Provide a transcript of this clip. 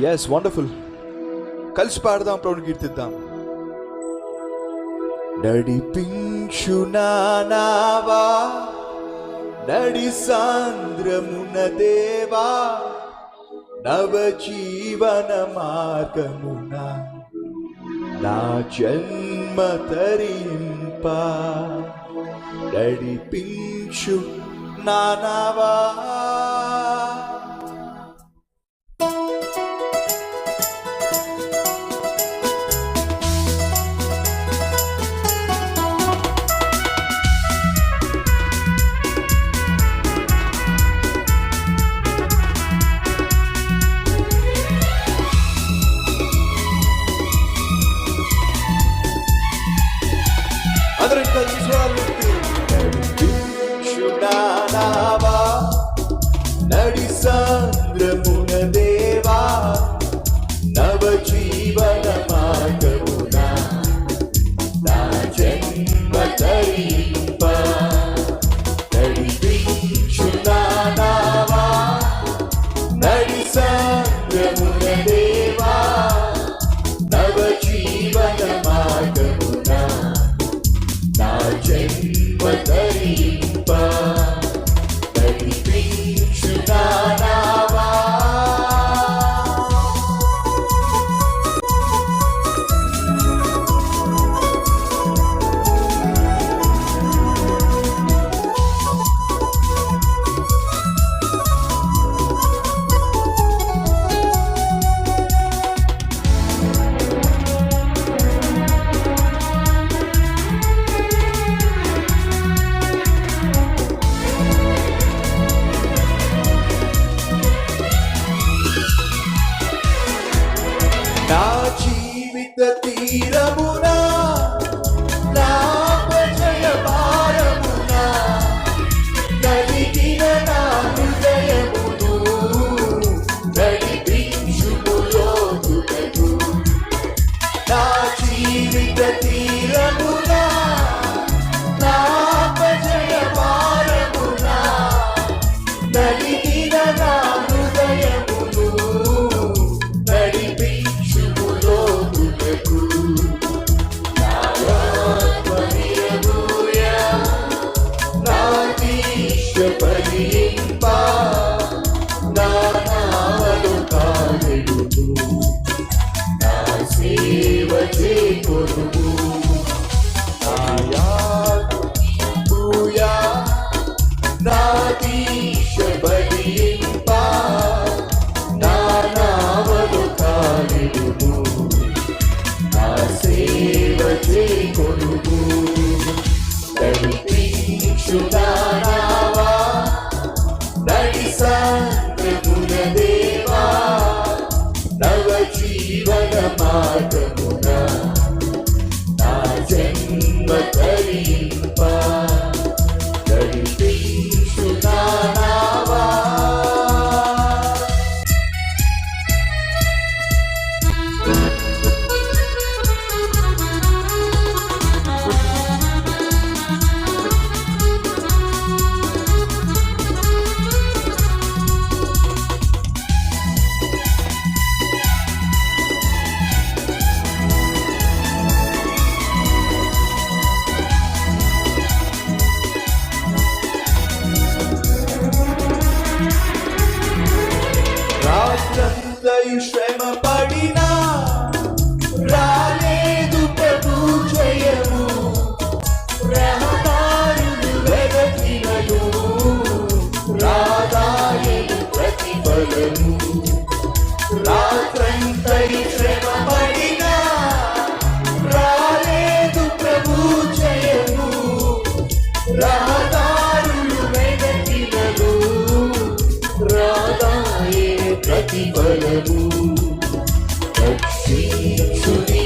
Yes wonderful. కలిసి పాడదాం, ప్రభుని కీర్తిద్దాం. నడిపించు నావా నడి సాంద్రమున దేవా, నవ జీవన మార్గమున నా జన్మ తరింప. నడిపించు నావా. నడి సాంద్రమున దేవా, నవ జీవన మార్గమున నా జన్మ తరింప. నడిపించు నావా నడి సాంద్రమున దేవా, నవ జీవన మార్గమున నా జన్మ తరింప. నడిపించు నావా. నా జీవిత తీరమునా, నా ప్రజల భారమునా, నలిగిన నా హృదయమును నడిపించుము లోతులకు. నా జీవిత తీరమునా, నా ప్రజల భారమునా, నలిగిన నా హృదయమును నడిపించు నావా నడి సాంద్రమున దేవా, నవ జీవన మార్గమున నా జన్మ తరింప. నడిపించు నావా. శ్రమ పడినా రాలేదు ప్రభు జయము, రహదారులు వెదకినను రాదాయను ప్రతిఫలము. రాత్రంతై శ్రమ పడినా రాలేదు ప్రభు జయము, రహదారులు వెదకినను రాదాయను ప్రతిఫలము. రక్షించుని